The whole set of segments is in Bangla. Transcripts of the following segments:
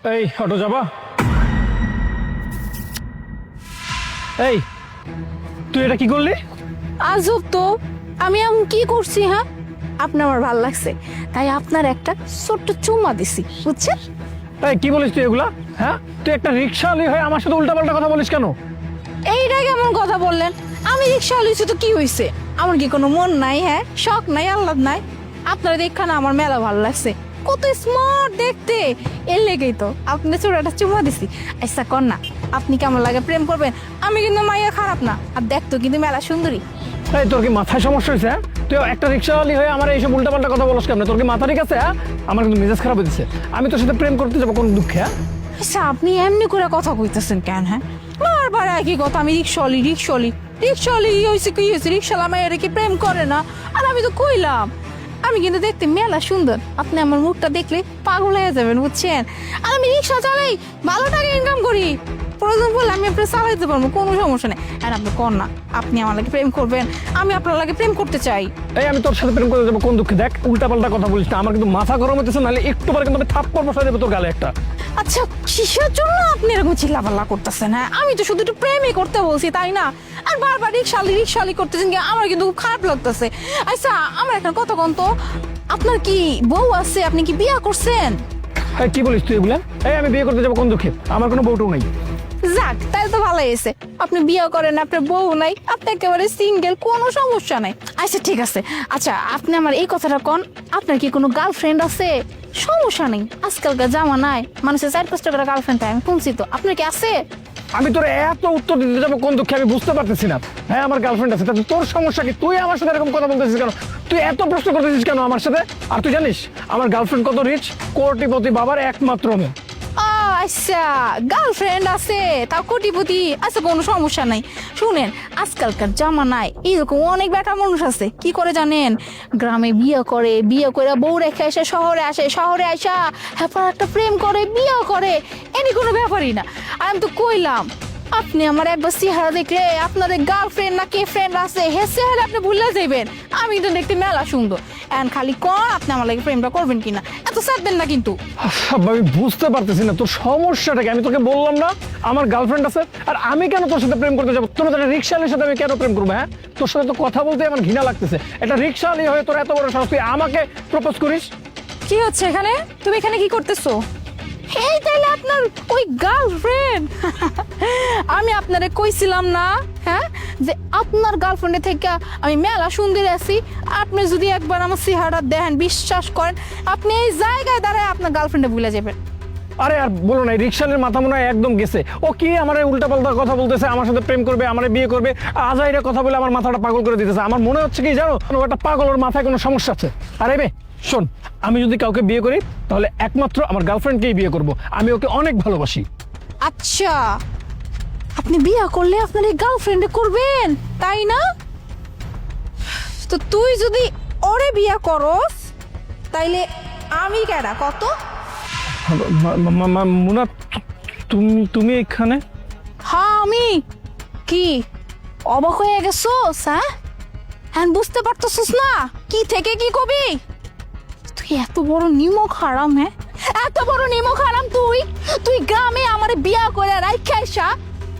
এই অটো যাবা? এই তুই এটা কি করলি? আজব তো, আমি এমন কি করছি? হ্যাঁ, আপনার আমার ভালো লাগছে তাই আপনার একটা ছোট্ট চুম্মা দিছি, বুঝছেন? এই কি বলিস তুই এগুলা? হ্যাঁ, তুই একটা রিক্সাওয়ালি হয়ে আমার সাথে উল্টাপাল্টা কথা বলিস কেন? এইটা কেমন কথা বললেন? আমি রিক্সা হলেছি তো কি হয়েছে? আমার কি কোনো মন নাই? হ্যাঁ, শখ নাই, আহ্লাদ নাই? আপনারা দেখা না আমার মেলা ভালো লাগছে, কত স্মার্ট দেখতে, এর লেগেই তো আপনি ছোট একটা চুমা দিছি। আচ্ছা কর না, আপনি কেমন লাগে প্রেম করবেন? আমি কিন্তু মাইয়া খারাপ না, আর দেখতো কিন্তু মেলা সুন্দরী। এই তোর কি মাথায় সমস্যা হয়েছে? হ্যাঁ, তুই একটা রিক্সাওয়ালি হয়ে আমার এইসব উল্টাপাল্টা কথা বলিস কেন? তোর কি মাথা ঠিক আছে? হ্যাঁ, আমার কিন্তু মেজাজ খারাপ হয়েছে। আমি তোর সাথে প্রেম করতে যাবো কোন দুঃখে? হ্যাঁ, আচ্ছা আপনি এমনি করে কথা কইতেছেন কেন? হ্যাঁ, বারবার একই কথা, আমি রিক্সাওয়ালি রিক্সাওয়ালি রিক্সাওয়ালি হয়েছে কি হয়েছে? রিক্সাওয়ালা মায়ের কি প্রেম করে না? আর আমি তো কইলাম আমি কিন্তু দেখতে মেলা সুন্দর, আপনি আমার মুখটা দেখলে পাগল হয়ে যাবেন, বুঝছেন? আর আমি রিক্সা চালাই, ভালো টাকা ইনকাম করি, প্রয়োজন বলে আমি আপনার চালাইতে পারবো, কোনো সমস্যা নেই। আর আপনি কর না, আপনি আমার লাগে প্রেম করবেন, আমি আপনার লাগে প্রেম করতে চাই। এই আমি তোর সাথে প্রেম করতে যাবো কোন দুঃখে? দেখ উল্টাপাল্টা কথা বলিস না, আমার কিন্তু মাথা গরম হতেছে, নাহলে একটু পরে কিন্তু আমি থাপ্পড় বসাই দেবো তোর গালে একটা। আচ্ছা কিসের জন্য আপনি এরকম চিল্লাপাল্লা করতেছেন? হ্যাঁ, আমি তো শুধু একটু প্রেমই করতে বলছি, তাই না? আর বারবার রিক্সালি রিক্সালি করতেছেন কি, আমার কিন্তু খুব খারাপ লাগতেছে। আচ্ছা আমার একটা কথা কোন তো, আপনার কি বউ আছে? আপনি কি বিয়া করছেন? এই কি বলিস তুই এগুলা? এই আমি বিয়ে করতে যাবো কোন দুঃখে? আমার কোনো বউটও নাই। যাক, তাহলে তো ভালো হয়েছে, আপনি বিয়ে করেন, আপনার বউ নাই, আপনি একেবারে সিঙ্গেল, কোনো সমস্যা নাই। আচ্ছা ঠিক আছে, আচ্ছা আপনি আমার এই কথাটা কোন, আপনার কি কোনো গার্লফ্রেন্ড আছে? সমস্যা নেই, আজকালকার জামানায় মানুষের 4-5টা করে গার্লফ্রেন্ড পায়, আমি শুনছি তো, আপনার কি আছে? আমি তোর এত উত্তর দিতে যাবো কোন দুঃখে আমি বুঝতে পারতেছি না। হ্যাঁ আমার গার্লফ্রেন্ড আছে, তাতে তোর সমস্যা কি? তুই আমার সাথে এরকম কথা বলতেছিস কেন? তুই এত প্রশ্ন করতেছিস কেন আমার সাথে? আর তুই জানিস আমার গার্লফ্রেন্ড কত রিচ? কোটিপতি বাবার একমাত্র মেয়ে। আচ্ছা গার্লফ্রেন্ড আছে, তাও কোটিপতি? আচ্ছা কোনো সমস্যা নাই। শুনেন, আজকালকার জামানায় এরকম অনেক বেটা মানুষ আছে, কি করে জানেন? গ্রামে বিয়ে করে, বিয়ে করে বউ রেখে এসে শহরে আসে, শহরে আসা হ্যাঁ একটা প্রেম করে, বিয়ে করে, এনি কোনো ব্যাপারই না। আর আমি তো কইলাম আপনি আমার একবার চেহারা দেখলে আপনার গার্লফ্রেন্ড না কে ফ্রেন্ড আছে হে চেহারা আপনি ভুলে যাইবেন। আমি তো দেখতে মেলা সুন্দর, এখন খালি কোন আপনি আমার লাগে প্রেমটা করবেন কিনা, এত চাপবেন না কিন্তু। আমি বুঝতে পারতেছি না তোর সমস্যাটা কি। আমি তোকে বললাম না আমার গার্লফ্রেন্ড আছে, আর আমি কেন তোর সাথে প্রেম করতে যাবো? তোর একটা রিক্সাওয়ালির সাথে আমি কেন প্রেম করবো? হ্যাঁ, তোর সাথে তো কথা বলতে আমার ঘৃণা লাগতেছে। একটা রিক্সাওয়ালি হয়ে তোর এত বড় সাহস, তুই আমাকে প্রপোজ করিস? কি হচ্ছে এখানে? তুমি এখানে কি করতেছো? এই তাইলে আপনার ওই গার্লফ্রেন্ড? আমি আপনারে কইছিলাম না হ্যাঁ, যে আপনার গার্লফ্রেন্ডের থেকে আমি মেলা সুন্দর আছি। আপনি যদি একবার আমার চেহারা দেখেন, বিশ্বাস করেন, আপনি এই জায়গায় দাঁড়ায় আপনার গার্লফ্রেন্ডে ভুলে যাবেন। আরে আর বলো না, রিক্সাওয়ালির মাথা মনে হয় একদম গেছে। ও কি আমার উল্টাপাল্টা কথা বলতেছে, আমার সাথে প্রেম করবে, আমার বিয়ে করবে, আজাইরা কথা বলে আমার মাথাটা পাগল করে দিতেছে। আমার মনে হচ্ছে কি জানো, ও একটা পাগল, ওর মাথায় কোনো সমস্যা আছে। আরে বে শোন, আমি যদি কাউকে বিয়ে করি তাহলে একমাত্র আমার গার্লফ্রেন্ডকেই বিয়ে করব। আমি ওকে অনেক ভালোবাসি। আচ্ছা আপনি বিয়ে করলে আপনার এই গার্লফ্রেন্ডে করবেন, তাই না? তো তুই যদি ওরে বিয়ে করস তাইলে আমি কেডা কত? মুনা, তুমি তুমি এখানে? হ্যাঁ আমি। কি অবাক হয়ে গেছোস? হ্যাঁ হ্যাঁ বুঝতে পারতেছিস না কি থেকে কি কবি? তুই এত বড় নিমক হারাম, হ্যাঁ এত বড় নিমক হারাম তুই। তুই গ্রামে আমার বিয়া করে রাইখা আইসা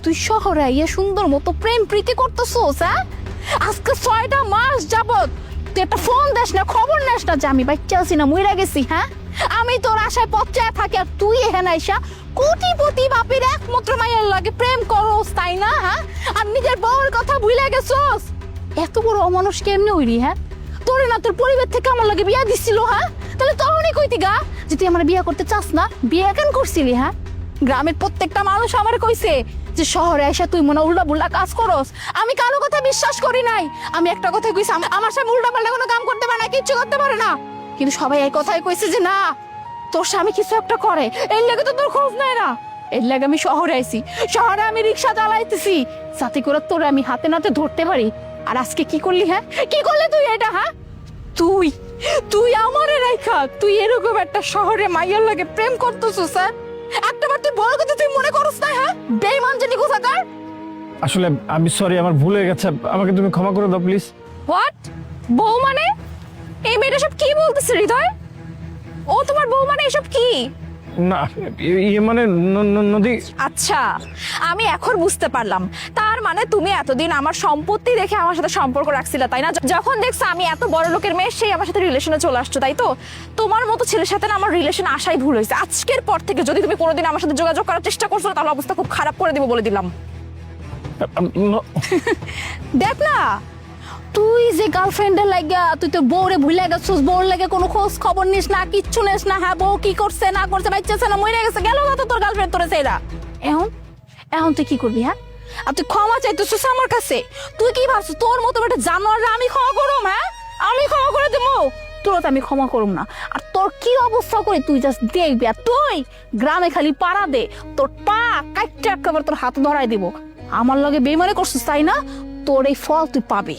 তুই শহরে আইয়া সুন্দর মতো প্রেম প্রীতি করতেছোস। হ্যাঁ আজকে 6টা মাস যাবত তুই একটা ফোন দেস না, খবর নেস না যে আমি বাচ্চা আছি না মইরা গেছি। হ্যাঁ আমি তোর আশায় পচায় থাকি, আর তুই এখানে আইসা কোটিপতি বাপের একমাত্র মায়ের লাগে প্রেম করস, তাই না? হ্যাঁ আর নিজের বউয়ের কথা ভুলে গেছস। এত বড় অমানুষ কেমনে হইলি? হ্যাঁ তোরে না তোর পরিবার থেকে আমার লাগে বিয়া দিছিল? হ্যাঁ তাহলে তখনই কইতি গা যে তুই আমার বিয়া করতে চাস না, বিয়া কেন করছিলি? হ্যাঁ গ্রামের প্রত্যেকটা মানুষ আমার কইছে যে শহরে এসে তুই মনে উল্টা বুল্টা কাজ করস। আমি কারো কথা বিশ্বাস করি নাই। আমি একটা কথা কইছি, আমার স্বামী উল্টা পাল্টা কোনো কাম করতে পারে না, কিচ্ছু করতে পারে না। কিন্তু সবাই এই কথাই কইছে যে না তোর স্বামী কিছু একটা করে, এর লাগে তো তোর খোঁজ নেয় না। এর লাগে আমি শহরে আইছি, শহরে আমি রিক্সা চালাইতেছি যাতে করে তোর আমি হাতে নাতে ধরতে পারি। আর আজকে কি করলি? হ্যাঁ কি করলি তুই এটা? হ্যাঁ তুই তুই আমারে রাইখা তুই এরকম একটা শহরে মাইয়ার লাগে প্রেম করতেছিস? স্যার একটাবার তুই বড় কথা তুই মনে করস না? হ্যাঁ বেঈমান জানি কোথাকার। আসলে আমি সরি, আমার ভুল হয়ে গেছে, আমাকে তুমি ক্ষমা করে দাও প্লিজ। হোয়াট? বউ মানে? এই মেয়েটা সব কি বলতেছে হৃদয়? ও তোমার বউ মানে এসব কি? না ইয়ে মানে নদী আচ্ছা, আমি এখন বুঝতে পারলাম। তার মানে তুমি এতদিন আমার সম্পত্তি দেখে আমার সাথে সম্পর্ক রাখছিলে, তাই না? যখন দেখছো আমি এত বড় লোকের মেয়ে, সেই আমার সাথে রিলেশনে চলে আসছো, তাই তো? তোমার মতো ছেলের সাথে না আমার রিলেশন আসাই ভুল হয়েছে। আজকের পর থেকে যদি তুমি কোনোদিন আমার সাথে যোগাযোগ করার চেষ্টা করছো না, তাহলে অবস্থা খুব খারাপ করে দিব বলে দিলাম। দেখ না, তুই যে গার্লফ্রেন্ডের লাগিয়া তুই তোর বউরে ভুলে গেছিস, বউর লাগে কোনো খোঁজ খবর নিস না, কিচ্ছু নিস না। হ্যাঁ, বউ কি করছে না করছে, বাচ্চাছে না মরে গেছে, গেল না তো তোর গার্লফ্রেন্ড তোরে সেইরা। এখন এখন তুই কি করবি? হ্যাঁ, আর তুই ক্ষমা চাইতেছিস আমার কাছে? তুই কি ভাবছিস তোর মতো একটা জানোয়াররা আমি ক্ষমা করুম? হ্যাঁ, আমি ক্ষমা করে দেবো? তোর তো আমি ক্ষমা করুম না। আর তোর কি অবস্থা করে তুই জাস্ট দেখবি। আর তুই গ্রামে খালি পাড়া দে, তোর পা কাটতে একেবারে তোর হাতে ধরাই দিব। আমার লগে বেইমানি করছিস, তাই না? তোর এই ফল তুই পাবি।